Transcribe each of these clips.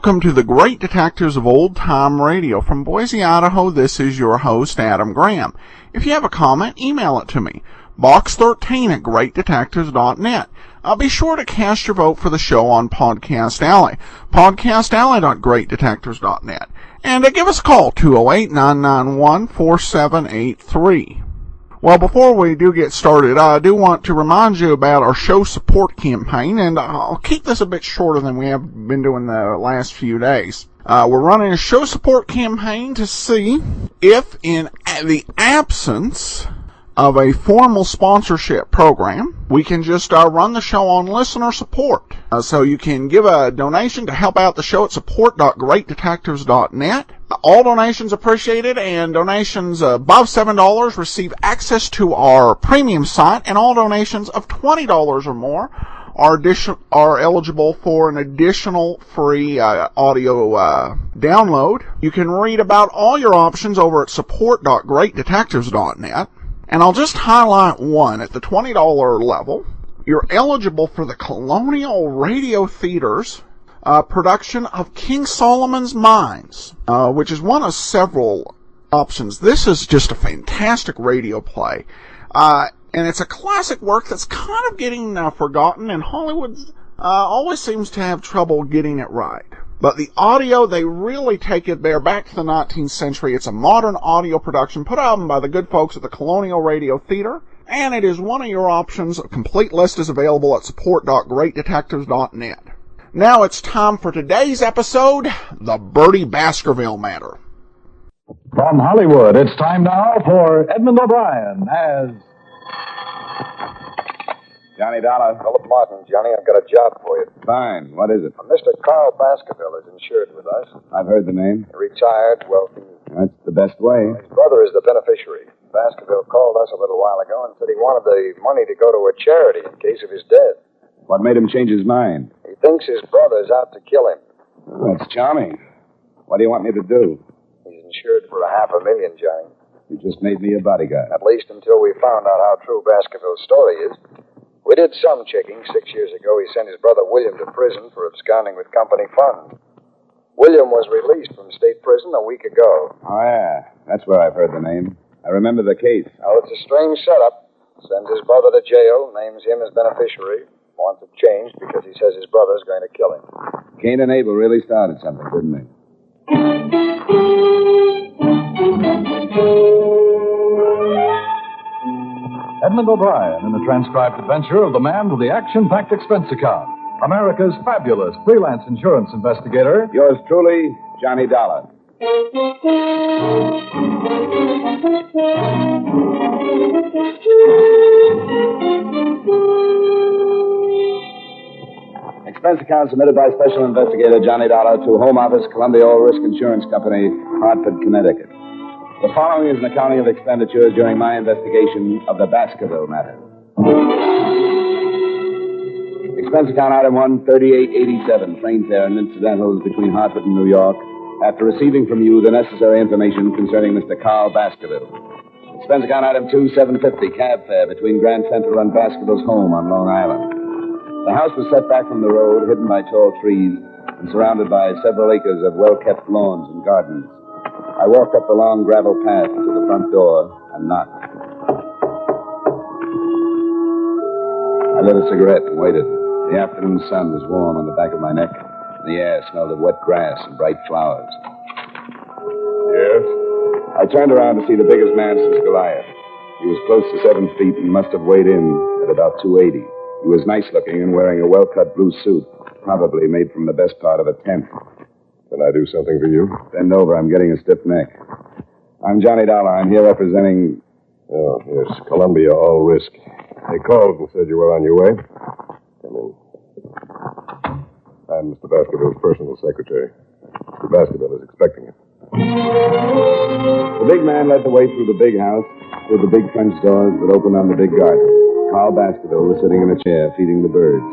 welcome to the Great Detectives of Old Time Radio. From Boise, Idaho, this is your host, Adam Graham. If you have a comment, email it to me, box13@greatdetectives.net. Be sure to cast your vote for the show on Podcast Alley, podcastalley.greatdetectives.net. And give us a call, 208-991-4783. Well, before we do get started, I do want to remind you about our show support campaign, and I'll keep this a bit shorter than we have been doing the last few days. We're running a show support campaign to see if, in the absence of a formal sponsorship program, we can just run the show on listener support. So you can give a donation to help out the show at support.greatdetectives.net. All donations appreciated, and donations above $7 receive access to our premium site, and all donations of $20 or more are eligible for an additional free audio download. You can read about all your options over at support.greatdetectives.net. And I'll just highlight one. At the $20 level, you're eligible for the Colonial Radio Theater's production of King Solomon's Mines, which is one of several options. This is just a fantastic radio play. And it's a classic work that's kind of getting forgotten, and Hollywood always seems to have trouble getting it right. But the audio, they really take it there back to the 19th century. It's a modern audio production put out by the good folks at the Colonial Radio Theater, and it is one of your options. A complete list is available at support.greatdetectives.net. Now it's time for today's episode, the Birdy Baskerville matter. From Hollywood, it's time now for Edmund O'Brien as... Johnny Dollar. Philip Martin, Johnny, I've got a job for you. Fine. What is it? Mr. Carl Baskerville is insured with us. I've heard the name. Retired, wealthy. That's the best way. His brother is the beneficiary. Baskerville called us a little while ago and said he wanted the money to go to a charity in case of his death. What made him change his mind? He thinks his brother's out to kill him. Oh, that's charming. What do you want me to do? He's insured for $500,000, Johnny. You just made me a bodyguard. At least until we found out how true Baskerville's story is. We did some checking. 6 years ago, he sent his brother William to prison for absconding with company funds. William was released from state prison a week ago. Oh, yeah. That's where I've heard the name. I remember the case. Oh, it's a strange setup. Sends his brother to jail, names him as beneficiary. Wants it changed because he says his brother's going to kill him. Cain and Abel really started something, didn't they? Edmund O'Brien in the transcribed adventure of the man with the action-packed expense account, America's fabulous freelance insurance investigator. Yours truly, Johnny Dollar. Expense account submitted by Special Investigator Johnny Dollar to Home Office, Columbia All Risk Insurance Company, Hartford, Connecticut. The following is an accounting of expenditures during my investigation of the Baskerville matter. Expense account item 1, 3887, train fare and incidentals between Hartford and New York, after receiving from you the necessary information concerning Mr. Carl Baskerville. Expense account item 2, 750, cab fare between Grand Central and Baskerville's home on Long Island. The house was set back from the road, hidden by tall trees, and surrounded by several acres of well-kept lawns and gardens. I walked up the long gravel path to the front door and knocked. I lit a cigarette and waited. The afternoon sun was warm on the back of my neck, and the air smelled of wet grass and bright flowers. Yes? I turned around to see the biggest man since Goliath. He was close to 7 feet and must have weighed in at about 280. He was nice-looking and wearing a well-cut blue suit, probably made from the best part of a tent. Can I do something for you? Bend over. I'm getting a stiff neck. I'm Johnny Dollar. I'm here representing... Oh, yes, Columbia All Risk. They called and said you were on your way. Come in. I'm Mr. Baskerville's personal secretary. Mr. Baskerville is expecting you. The big man led the way through the big house, through the big French doors that opened on the big garden. Carl Baskerville was sitting in a chair, feeding the birds.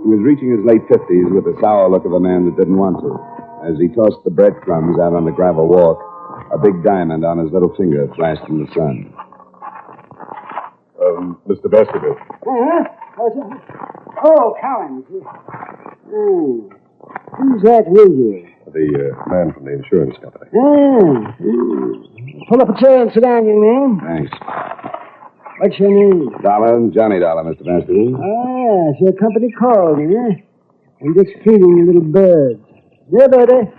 He was reaching his late 50s with the sour look of a man that didn't want to. As he tossed the breadcrumbs out on the gravel walk, a big diamond on his little finger flashed in the sun. Mr. Baskerville. Oh, Collins. Who's that with you? The man from the insurance company. Pull up a chair and sit down, young man. Thanks. What's your name? Dollar, Johnny Dollar, Mr. Baskerville. Ah, it's your company called, huh? I'm just feeding the little birds. Here, Birdy.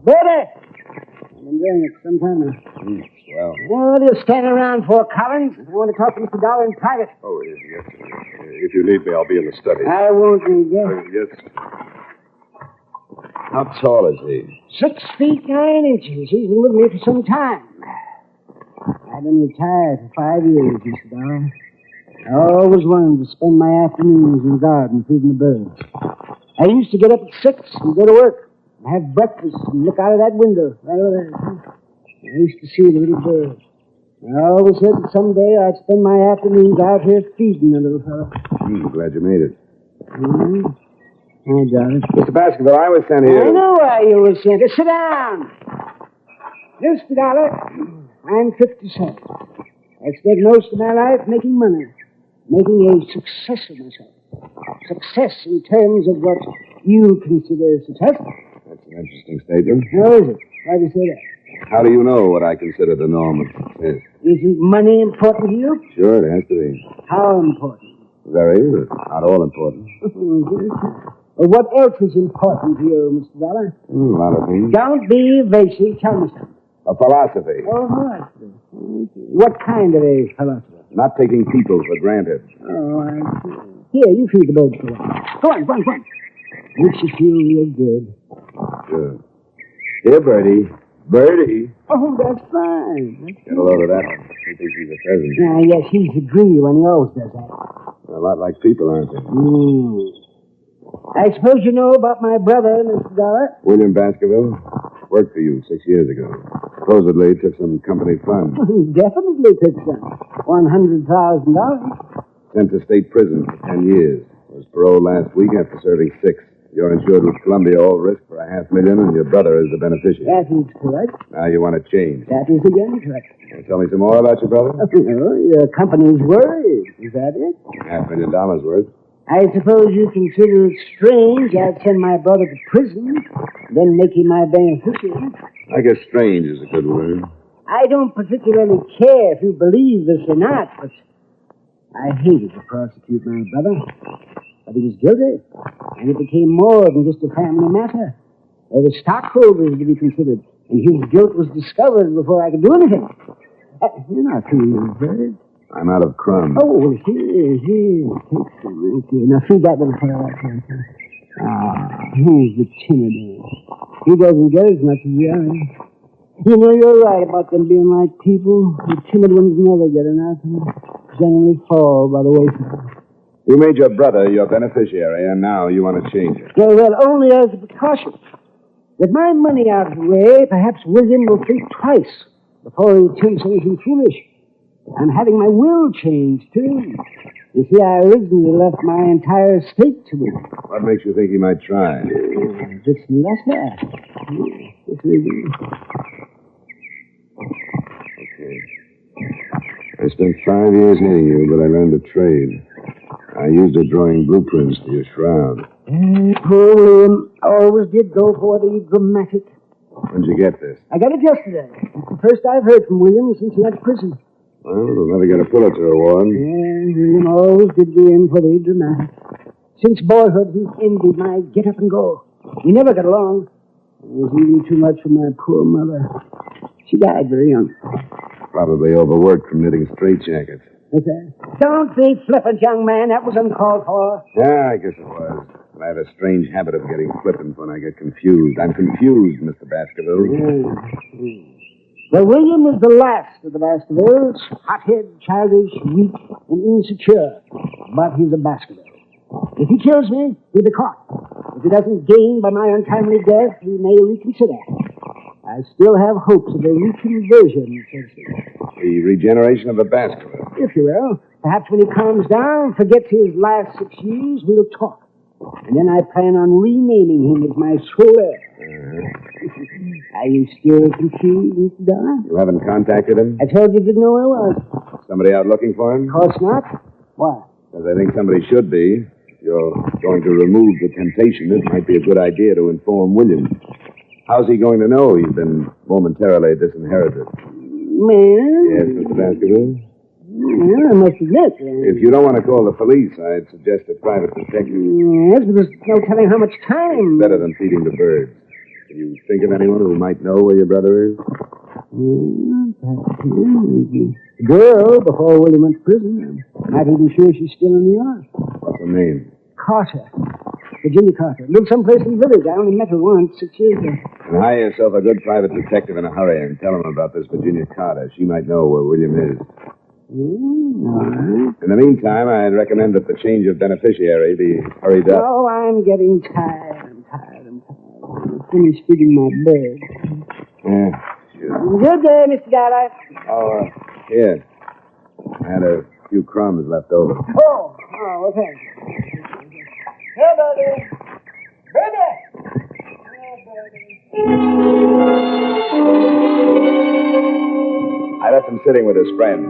Birdy! I've been doing it some time now. Well. What are you standing around for, Collins? I want to talk to Mr. Dollar in private. Oh, yes. If you need me, I'll be in the study. I won't need you. Yes. How tall is he? 6 feet 9 inches. He's been with me for some time. I've been retired for 5 years, Mr. Dollar. I always wanted to spend my afternoons in the garden feeding the birds. I used to get up at 6 and go to work, and have breakfast and look out of that window right over there. I used to see the little birds. I always said that someday I'd spend my afternoons out here feeding the little fellow. Glad you made it. I got it. Mr. Baskerville, I was sent here. I know why you were sent. Sit down. Mr. Dollar, I'm 57. I spent most of my life making money, making a success of myself. Success in terms of what you consider success. That's an interesting statement. How is it? Why do you say that? How do you know what I consider the norm of success? Isn't money important to you? Sure, it has to be. How important? Very, but not all important. Well, what else is important to you, Mr. Dollar? A lot of things. Don't be evasive. Tell me something. A philosophy. Oh, philosophy. What kind of a philosophy? Not taking people for granted. Oh, I see. Here, you feed the birds for a while. Go on. Makes you feel real good. Sure. Here, Birdy. Birdy. Oh, that's fine. Get a load of that one. He thinks he's a peasant. Yes, he's a greedy one. He always does that. A lot like people, aren't they? I suppose you know about my brother, Mr. Dollar? William Baskerville worked for you 6 years ago. Supposedly took some company funds. He definitely took some. $100,000. Sent to state prison for 10 years. Was paroled last week after serving 6. You're insured with Columbia All Risk for $500,000, and your brother is the beneficiary. That is correct. Now you want to change. That is again correct. Want to tell me some more about your brother? Oh, your company's worried. Is that it? $500,000 worth. I suppose you consider it strange I'd send my brother to prison, then make him my beneficiary. I guess strange is a good word. I don't particularly care if you believe this or not, but I hated to prosecute my brother. But he was guilty, and it became more than just a family matter. There were stockholders to be considered, and his guilt was discovered before I could do anything. You're not feeling good. I'm out of crumbs. Oh, here. Take some right here. Now, feed that little fellow right here. He's the timid one. He doesn't get as much as the other. You know, you're right about them being like people. The timid ones never get enough and generally fall by the wayside. You made your brother your beneficiary, and now you want to change it. Yeah, well, only as a precaution. With my money out of the way, perhaps William will think twice before he attempts anything foolish. I'm having my will changed, too. You see, I originally left my entire estate to him. What makes you think he might try? Just less that. Okay. I spent 5 years needing you, but I learned a trade. I used it drawing blueprints for your shroud. Poor William always did go for the dramatic. When'd you get this? I got it yesterday. It's the first I've heard from William since he left prison. Well, we'll never get a Pulitzer Award. Yeah, William always did go in for the dramatic. Since boyhood, he's envied my get up and go. We never got along. It was even too much for my poor mother. She died very young. Probably overworked from knitting straitjackets. What's that? Don't be flippant, young man. That was uncalled for. Yeah, I guess it was. But I have a strange habit of getting flippant when I get confused. I'm confused, Mr. Baskerville. Well, William was the last of the Baskervilles. Hothead, childish, weak, and insecure. But he's a Baskerville. If he kills me, he'll be caught. If he doesn't gain by my untimely death, he may reconsider. I still have hopes of a reconversion, The regeneration of the Baskerville. if you will. Perhaps when he calms down, forgets his last 6 years, we'll talk. And then I plan on renaming him as my sole heir. Are you still confused, Mr. Dollar? You haven't contacted him? I told you didn't know where I was. Somebody out looking for him? Of course not. Why? Because I think somebody should be. If you're going to remove the temptation, it might be a good idea to inform William. How's he going to know he's been momentarily disinherited? Well, Yes, Mr. Baskerville? well, I must admit. If you don't want to call the police, I'd suggest a private detective. Yes, but there's no telling how much time. Better than feeding the birds. Can you think of anyone who might know where your brother is? The girl, before William went to prison, I'm not even sure she's still in New York. What's her name? Carter. Virginia Carter. Lived someplace in the village. I only met her once 6 years ago. And hire yourself a good private detective in a hurry and tell him about this Virginia Carter. She might know where William is. All right. In the meantime, I'd recommend that the change of beneficiary be hurried up. Oh, I'm getting tired. I'm finished feeding my bird. Yeah, sure. Good day, Mr. Dollar. Oh, here. I had a few crumbs left over. Oh, well, thank you. Hey, Birdy. Birdy! I left him sitting with his friend.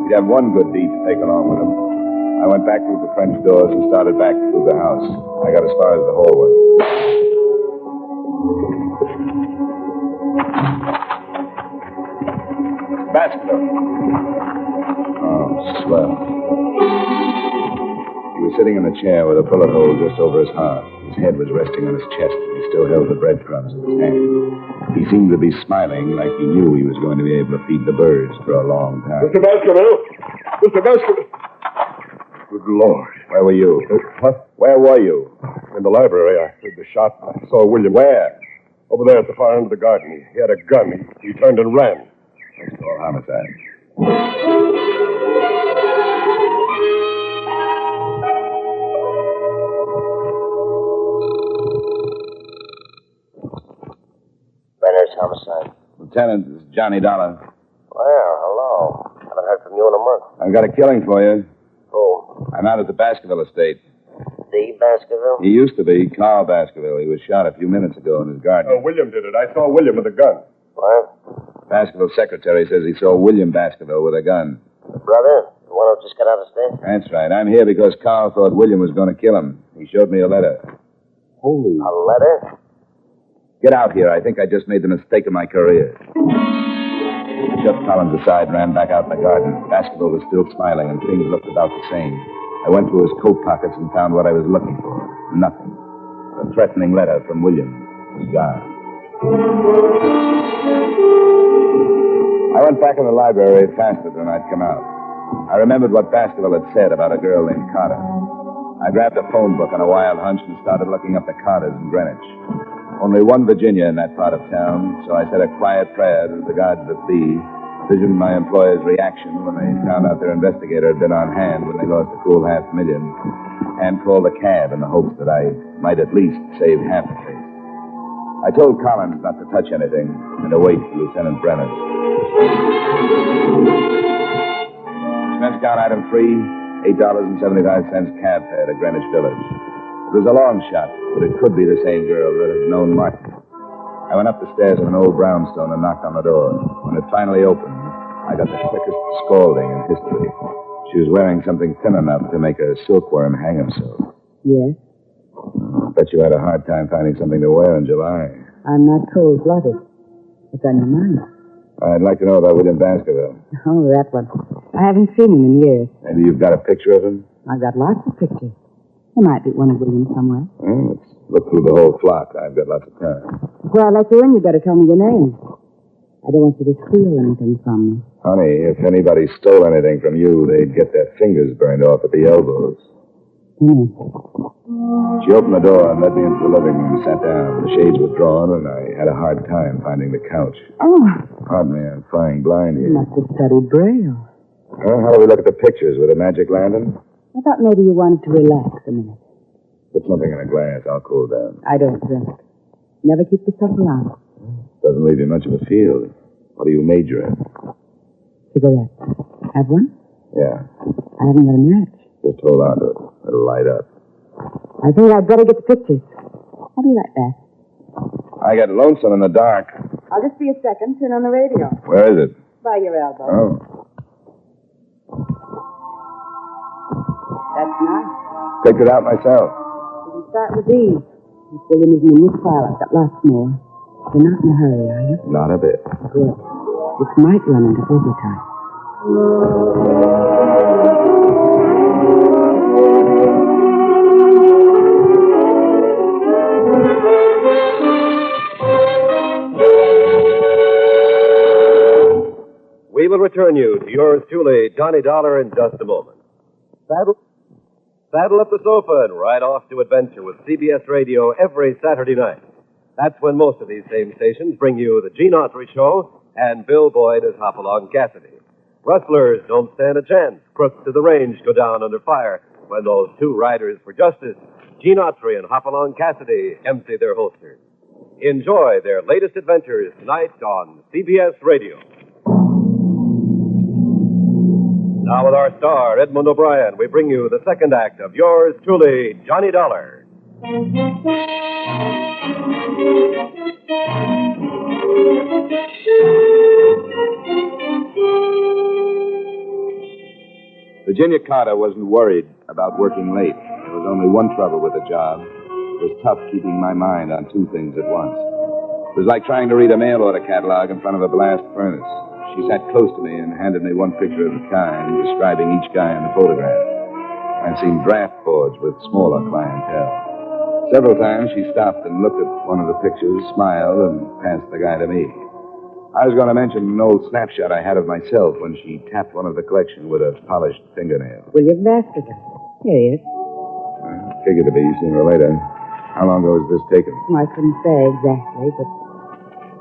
He'd have one good deed to take along with him. I went back through the French doors and started back through the house. I got as far as the hallway. Baskerville. Oh, swell. He was sitting in the chair with a bullet hole just over his heart. His head was resting on his chest, and he still held the breadcrumbs in his hand. He seemed to be smiling like he knew he was going to be able to feed the birds for a long time. Mr. Baskerville! Mr. Baskerville! Good Lord. Where were you? What? Where were you? In the library. I heard the shot. I saw William. Where? Over there at the far end of the garden. He had a gun. He turned and ran. That's all homicide. Benner's homicide. Lieutenant, this is Johnny Dollar. Well, hello. Haven't heard from you in a month. I've got a killing for you. Who? I'm out at the Baskerville estate. The Baskerville? He used to be Carl Baskerville. He was shot a few minutes ago in his garden. William did it. I saw William with a gun. What? Baskerville's secretary says he saw William Baskerville with a gun. The brother? The one who just got out of state? That's right. I'm here because Carl thought William was going to kill him. He showed me a letter. Holy... A letter? Get out here. I think I just made the mistake of my career. He shoved Collins aside and ran back out in the garden. Baskerville was still smiling, and things looked about the same. I went through his coat pockets and found what I was looking for. Nothing. A threatening letter from William was gone. I went back in the library faster than I'd come out. I remembered what Baskerville had said about a girl named Carter. I grabbed a phone book on a wild hunch and started looking up the Carters in Greenwich. Only one Virginia in that part of town, so I said a quiet prayer to the gods that be, visioned my employer's reaction when they found out their investigator had been on hand when they lost a cool $500,000, and called a cab in the hopes that I might at least save half the face. I told Collins not to touch anything and to wait for Lieutenant Brenner. Expense account item 3, $8.75 cab fare to Greenwich Village. It was a long shot, but it could be the same girl that had known Martin. I went up the stairs of an old brownstone and knocked on the door. When it finally opened, I got the quickest scalding in history. She was wearing something thin enough to make a silkworm hang himself. Yes? I bet you had a hard time finding something to wear in July. I'm not cold-blooded. What's on your mind? I'd like to know about William Baskerville. Oh, that one. I haven't seen him in years. Maybe you've got a picture of him? I've got lots of pictures. There might be one of William somewhere. Well, let's look through the whole flock. I've got lots of time. Before I let you in, you better tell me your name. I don't want you to steal anything from me. Honey, if anybody stole anything from you, they'd get their fingers burned off at the elbows. She opened the door and led me into the living room and sat down. The shades were drawn, and I had a hard time finding the couch. Oh. Pardon me, I'm flying blind You here. must have studied Braille. How do we look at the pictures with a magic lantern? I thought maybe you wanted to relax a minute. Put something in a glass. I'll cool down. I don't drink. Never keep the stuff around. Doesn't leave you much of a field. What do you major in? Cigarette. Have one? Yeah. I haven't got a match. Just hold on to it. It'll light up. I think I'd better get the pictures. I'll be right back. I get lonesome in the dark. I'll just be a second. Turn on the radio. Where is it? By your elbow. Oh. That's nice. Picked it out myself. We'll start with these. If William isn't in this file, I've got lots more. You're not in a hurry, are you? Not a bit. Good. This might run into overtime. We will return you to yours truly, Johnny Dollar, in just a moment. Saddle up the sofa and ride off to adventure with CBS Radio every Saturday night. That's when most of these same stations bring you the Gene Autry Show and Bill Boyd as Hopalong Cassidy. Rustlers don't stand a chance. Crooks of the range go down under fire when those two riders for justice, Gene Autry and Hopalong Cassidy, empty their holsters. Enjoy their latest adventures tonight on CBS Radio. Now with our star, Edmund O'Brien, we bring you the second act of yours truly, Johnny Dollar. Virginia Carter wasn't worried about working late. There was only one trouble with the job. It was tough keeping my mind on two things at once. It was like trying to read a mail order catalog in front of a blast furnace. She sat close to me and handed me one picture of a kind, describing each guy in the photograph. I've seen draft boards with smaller clientele. Several times she stopped and looked at one of the pictures, smiled, and passed the guy to me. I was going to mention an old snapshot I had of myself when she tapped one of the collection with a polished fingernail. William Baskerville. Here he is. Figured to be sooner or later. How long ago was this taken? I couldn't say exactly, but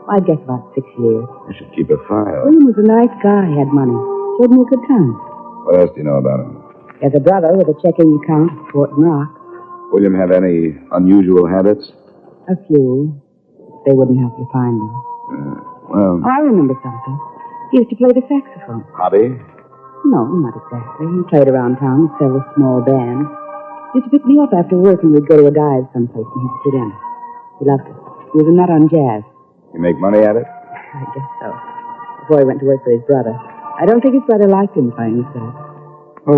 I'd guess about 6 years. I should keep a file. William was a nice guy. He had money. Showed me a good time. What else do you know about him? He has a brother with a checking account at Fort Knox. William have any unusual habits? A few. They wouldn't help you find him. Well... I remember something. He used to play the saxophone. Hobby? No, not exactly. He played around town with several small bands. He used to pick me up after work and we'd go to a dive someplace and he'd sit in. He loved it. He was a nut on jazz. You make money at it? I guess so. Before he went to work for his brother. I don't think his brother liked him, finding so.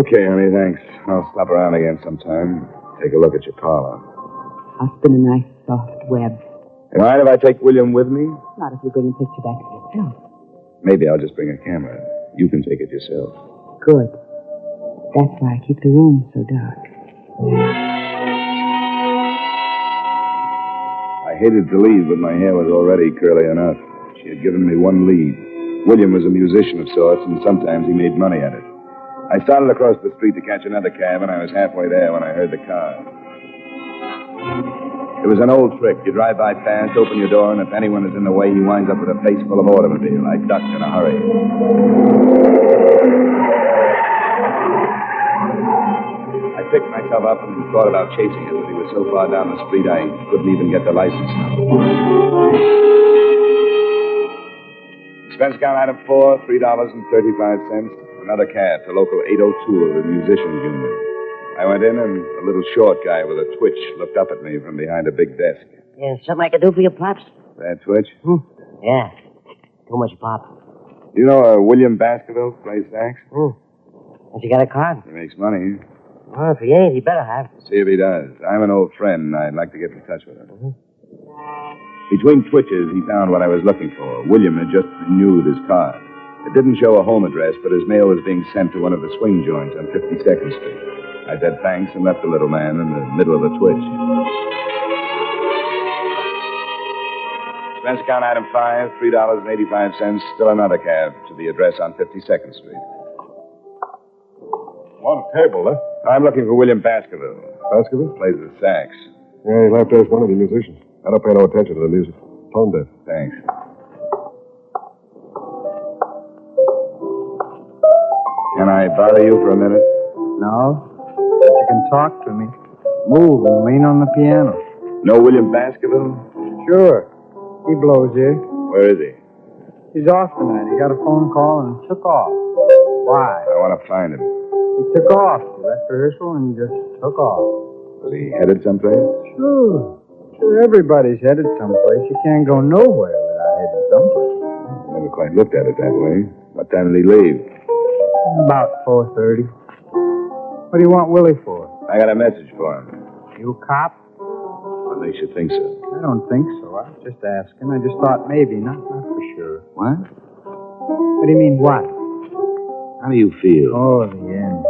Okay, honey, thanks. I'll stop around again sometime. Take a look at your parlor. I'll spin a nice, soft web. You mind if I take William with me? Not if you bring a picture back to yourself. Maybe I'll just bring a camera. You can take it yourself. Good. That's why I keep the room so dark. I hated to leave, but my hair was already curly enough. She had given me one lead. William was a musician of sorts, and sometimes he made money at it. I started across the street to catch another cab, and I was halfway there when I heard the car. It was an old trick. You drive by fast, open your door, and if anyone is in the way, he winds up with a face full of automobile. I ducked in a hurry. I picked myself up and thought about chasing him, but he was so far down the street I couldn't even get the license number. Expense account item 4, $3.35. Another cab to local 802 of the Musicians Union. I went in, and a little short guy with a twitch looked up at me from behind a big desk. Yeah, something I can do for you, Pops? That twitch? Yeah. Too much pop. Do you know William Baskerville plays sax? Has he got a card? He makes money. Well, if he ain't, he better have. See if he does. I'm an old friend, and I'd like to get in touch with him. Between twitches, he found what I was looking for. William had just renewed his card. It didn't show a home address, but his mail was being sent to one of the swing joints on 52nd Street. I said thanks and left the little man in the middle of a twitch. Expense account item 5, $3.85. Still another cab to the address on 52nd Street. On a table, huh? I'm looking for William Baskerville. Baskerville? Plays the sax. Yeah, he'll have to ask one of the musicians. I don't pay no attention to the music. Tone deaf. Thanks. Can I bother you for a minute? No, but you can talk to me. Move and lean on the piano. Know William Baskerville? Sure. He blows here. Where is he? He's off tonight. He got a phone call and took off. Why? I want to find him. He took off. He left rehearsal and just took off. Was he headed someplace? Sure. Everybody's headed someplace. You can't go nowhere without heading someplace. Never quite looked at it that way. What time did he leave? About 4:30. What do you want Willie for? I got a message for him. You a cop? What makes you think so? I don't think so. I was just asking. I just thought maybe. Not for sure. What? What do you mean, what? How do you feel? Oh, the end.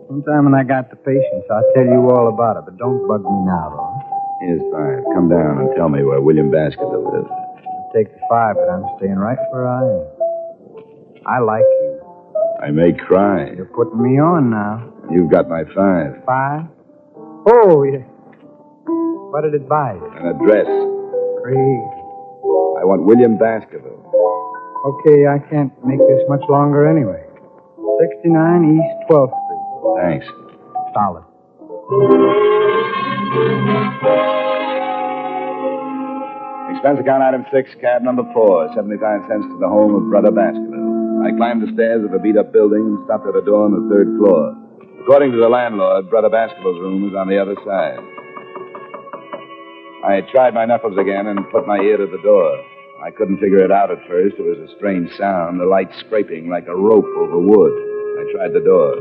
Sometime when I got the patience, I'll tell you all about it, but don't bug me now, though. Here's 5. Come down and tell me where William Baskerville lives. I'll take the 5, but I'm staying right where I am. I like you. I may cry. You're putting me on now. You've got my 5. 5? Oh, yeah. What did it buy you? An address. Great. I want William Baskerville. Okay, I can't make this much longer anyway. 69 East 12th Street. Thanks. Solid. Expense account item 6, cab number 4, 75 cents to the home of Brother Baskerville. I climbed the stairs of a beat-up building and stopped at a door on the 3rd floor. According to the landlord, Brother Baskerville's room was on the other side. I tried my knuckles again and put my ear to the door. I couldn't figure it out at first. It was a strange sound, the light scraping like a rope over wood. I tried the door.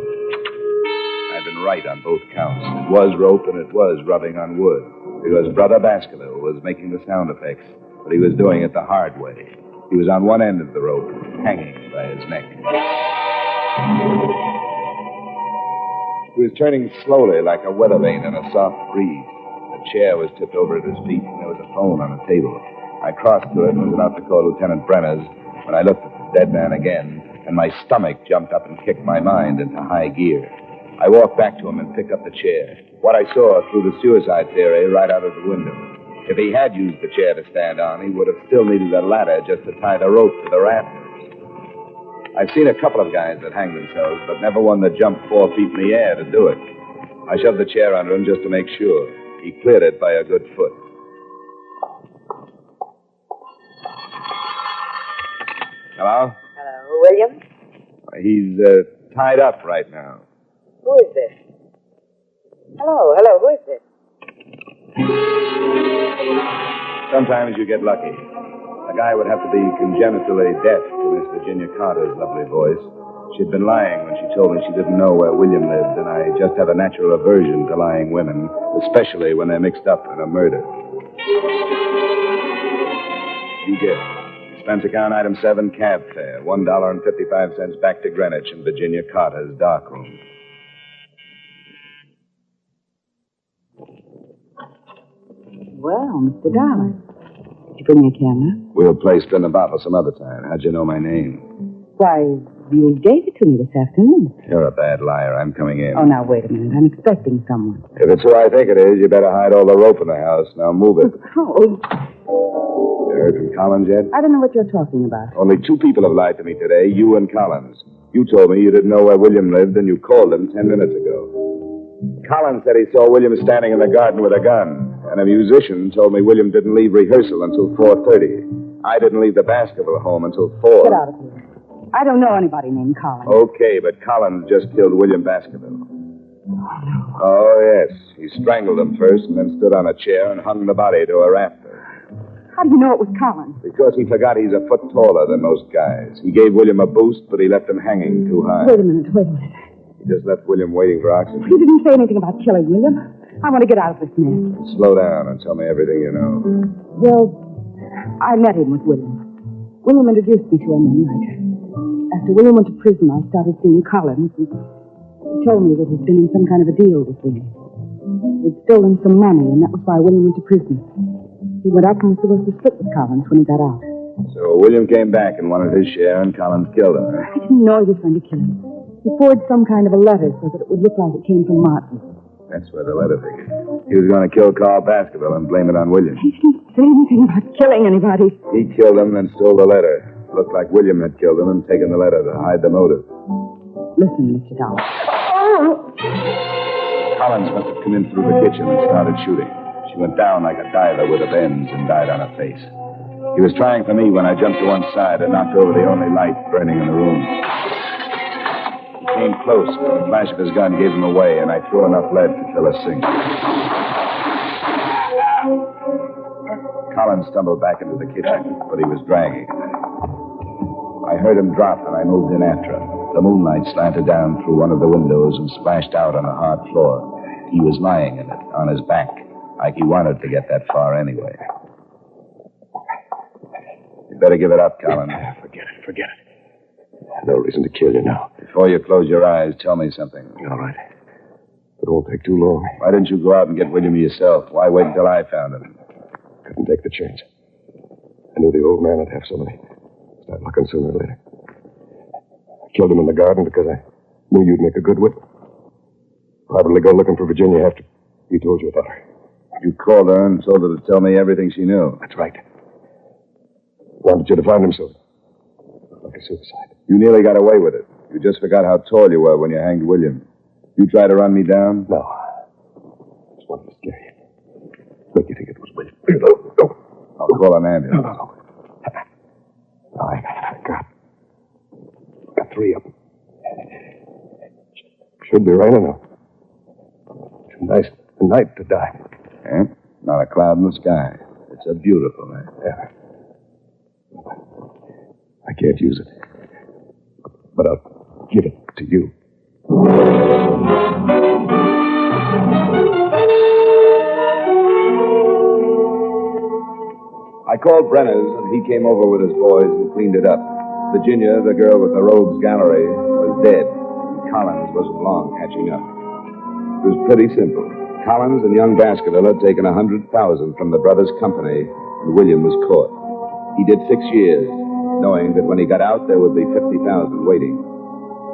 I'd been right on both counts. It was rope and it was rubbing on wood. Because Brother Baskerville was making the sound effects, but he was doing it the hard way. He was on one end of the rope, hanging by his neck. He was turning slowly like a weather vane in a soft breeze. The chair was tipped over at his feet, and there was a phone on the table. I crossed to it and was about to call Lieutenant Brenner's when I looked at the dead man again, and my stomach jumped up and kicked my mind into high gear. I walked back to him and picked up the chair. What I saw threw the suicide theory right out of the window. If he had used the chair to stand on, he would have still needed a ladder just to tie the rope to the rafters. I've seen a couple of guys that hang themselves, but never one that jumped 4 feet in the air to do it. I shoved the chair under him just to make sure. He cleared it by a good foot. Hello? Hello, William? He's tied up right now. Who is this? Hello, who is this? Sometimes you get lucky. A guy would have to be congenitally deaf to Miss Virginia Carter's lovely voice. She'd been lying when she told me she didn't know where William lived, and I just have a natural aversion to lying women, especially when they're mixed up in a murder. You get expense account item 7, cab fare, $1.55 back to Greenwich in Virginia Carter's darkroom. Well, Mr. Darling, did you bring your camera? We'll play spin the bottle some other time. How'd you know my name? Why, you gave it to me this afternoon. You're a bad liar. I'm coming in. Oh, now, wait a minute. I'm expecting someone. If it's who I think it is, you better hide all the rope in the house. Now move it. Oh, You heard from Collins yet? I don't know what you're talking about. Only 2 people have lied to me today, you and Collins. You told me you didn't know where William lived, and you called him 10 minutes ago. Collins said he saw William standing in the garden with a gun, and a musician told me William didn't leave rehearsal until 4:30. I didn't leave the Baskerville home until 4. Get out of here. I don't know anybody named Collins. Okay, but Collins just killed William Baskerville. Oh, yes. He strangled him first and then stood on a chair and hung the body to a rafter. How do you know it was Collins? Because he forgot he's a foot taller than most guys. He gave William a boost, but he left him hanging too high. Wait a minute. He just left William waiting for oxygen. You didn't say anything about killing William. I want to get out of this mess. Slow down and tell me everything you know. Well, I met him with William. William introduced me to him one night. After William went to prison, I started seeing Collins, and he told me that he'd been in some kind of a deal with William. He'd stolen some money, and that was why William went to prison. He went up and was supposed to split with Collins when he got out. So William came back and wanted his share, and Collins killed him. I didn't know he was going to kill him. He forged some kind of a letter so that it would look like it came from Martin. That's where the letter figured. He was going to kill Carl Baskerville and blame it on William. He didn't say anything about killing anybody. He killed him and stole the letter. Looked like William had killed him and taken the letter to hide the motive. Listen, Mr. Dollar. Collins must have come in through the kitchen and started shooting. She went down like a diver with a bends and died on her face. He was trying for me when I jumped to one side and knocked over the only light burning in the room. He came close, but the flash of his gun gave him away, and I threw enough lead to fill a sink. Collins stumbled back into the kitchen, but he was dragging. I heard him drop, and I moved in after him. The moonlight slanted down through one of the windows and splashed out on the hard floor. He was lying in it, on his back, like he wanted to get that far anyway. You better give it up, Colin. Forget it. No reason to kill you now. Before you close your eyes, tell me something. All right. It won't take too long. Why didn't you go out and get William yourself? Why wait until I found him? Couldn't take the chance. I knew the old man would have somebody. Start looking sooner or later. I killed him in the garden because I knew you'd make a good whip. Probably go looking for Virginia after he told you about her. You called her and told her to tell me everything she knew. That's right. Wanted you to find him so. Like a suicide. You nearly got away with it. You just forgot how tall you were when you hanged William. You tried to run me down? No. Just wanted to scare you. Make you think it was William. No. I'll call an ambulance. No. I got 3 of them. Should be right enough. It's a nice night to die. Eh? Not a cloud in the sky. It's a beautiful night. Yeah. I can't use it. But I'll give it to you. I called Brenner's, and he came over with his boys and cleaned it up. Virginia, the girl with the rogues gallery, was dead, and Collins wasn't long catching up. It was pretty simple. Collins and young Baskerville had taken $100,000 from the brothers' company, and William was caught. He did 6 years, knowing that when he got out, there would be $50,000 waiting.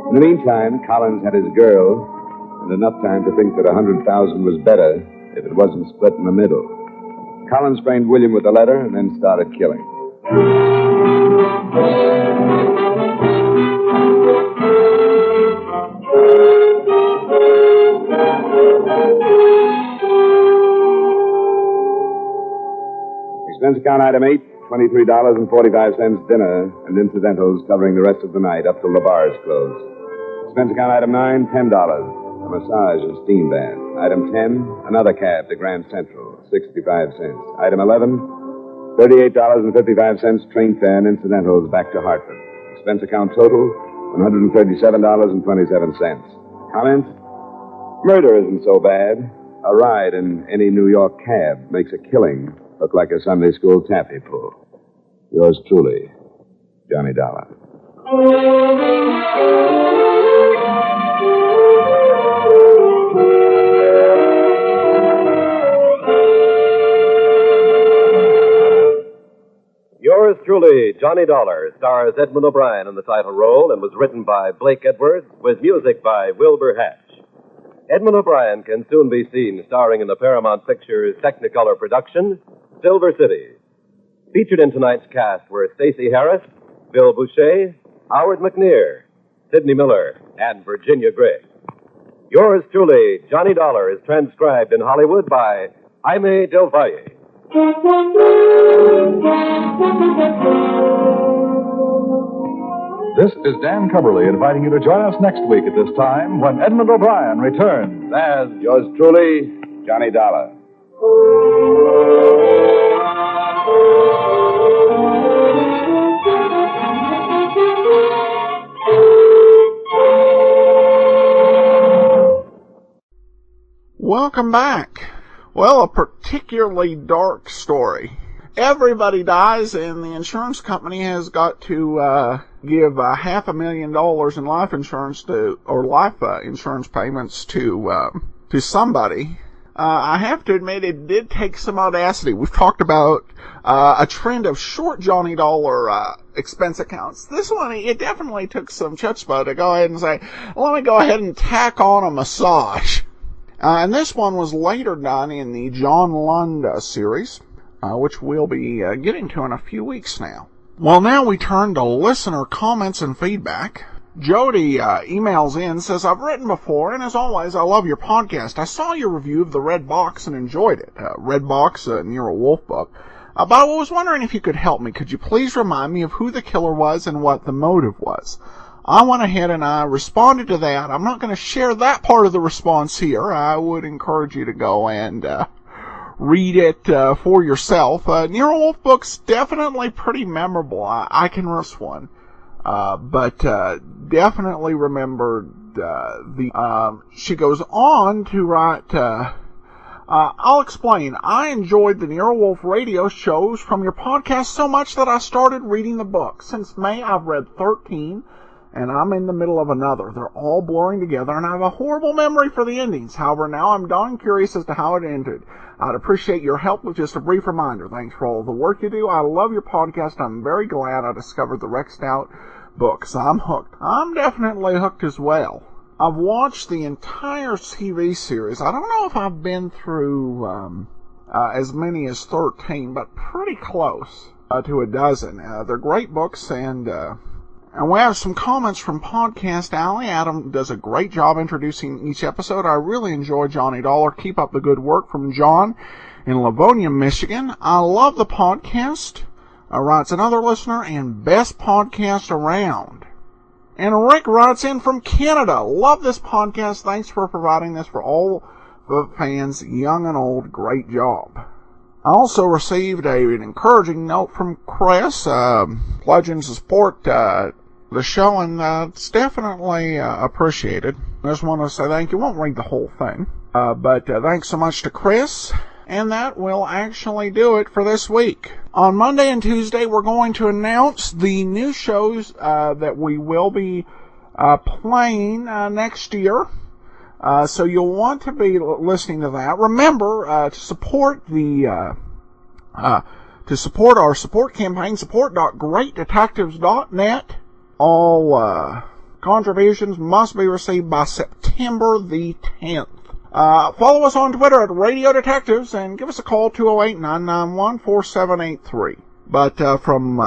In the meantime, Collins had his girl, and enough time to think that $100,000 was better if it wasn't split in the middle. Collins framed William with a letter and then started killing. Expense account item 8, $23.45 dinner and incidentals covering the rest of the night up till the bars closed. Expense account item 9, $10. A massage and steam bath. Item 10, another cab to Grand Central, 65 cents. Item 11, $38.55 train fare and incidentals back to Hartford. Expense account total, $137.27. Comments? Murder isn't so bad. A ride in any New York cab makes a killing look like a Sunday school taffy pull. Yours truly, Johnny Dollar. Yours truly, Johnny Dollar, stars Edmund O'Brien in the title role and was written by Blake Edwards with music by Wilbur Hatch. Edmund O'Brien can soon be seen starring in the Paramount Pictures Technicolor production, Silver City. Featured in tonight's cast were Stacey Harris, Bill Boucher, Howard McNear, Sidney Miller, and Virginia Gregg. Yours truly, Johnny Dollar, is transcribed in Hollywood by Jaime Del Valle. This is Dan Cumberly inviting you to join us next week at this time when Edmund O'Brien returns as Yours truly, Johnny Dollar. Welcome back. Well, a particularly dark story. Everybody dies, and the insurance company has got to give $500,000 in life insurance insurance payments to somebody. I have to admit, it did take some audacity. We've talked about a trend of short Johnny Dollar expense accounts. This one, it definitely took some chutzpah to go ahead and say, let me go ahead and tack on a massage. And this one was later done in the John Lund series, which we'll be getting to in a few weeks now. Well, now we turn to listener comments and feedback. Jody emails in, says, I've written before, and as always, I love your podcast. I saw your review of The Red Box and enjoyed it. Red Box, Nero Wolfe book. But I was wondering if you could help me. Could you please remind me of who the killer was and what the motive was? I went ahead and I responded to that. I'm not going to share that part of the response here. I would encourage you to go and read it for yourself. Nero Wolfe book's definitely pretty memorable. I can risk one. But definitely remembered she goes on to write, I'll explain. I enjoyed the Nero Wolf radio shows from your podcast so much that I started reading the book. Since May, I've read 13, and I'm in the middle of another. They're all blurring together, and I have a horrible memory for the endings. However, now I'm darn curious as to how it ended. I'd appreciate your help with just a brief reminder. Thanks for all the work you do. I love your podcast. I'm very glad I discovered the Rex Stout books. I'm hooked. I'm definitely hooked as well. I've watched the entire TV series. I don't know if I've been through as many as 13, but pretty close to a dozen. They're great books, and we have some comments from Podcast Alley. Adam does a great job introducing each episode. I really enjoy Johnny Dollar. Keep up the good work from John in Livonia, Michigan. I love the podcast, writes another listener, and best podcast around. And Rick writes in from Canada. Love this podcast. Thanks for providing this for all the fans, young and old. Great job. I also received an encouraging note from Chris, pledging to support the show, and it's definitely appreciated. I just want to say thank you. Won't read the whole thing, but thanks so much to Chris. And that will actually do it for this week. On Monday and Tuesday, we're going to announce the new shows that we will be playing next year. So you'll want to be listening to that. Remember to support our support campaign, support.greatdetectives.net. All contributions must be received by September the 10th. Follow us on Twitter at Radio Detectives and give us a call, 208-991-4783. But from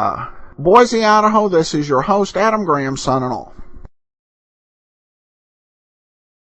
Boise, Idaho, this is your host, Adam Graham, signing off.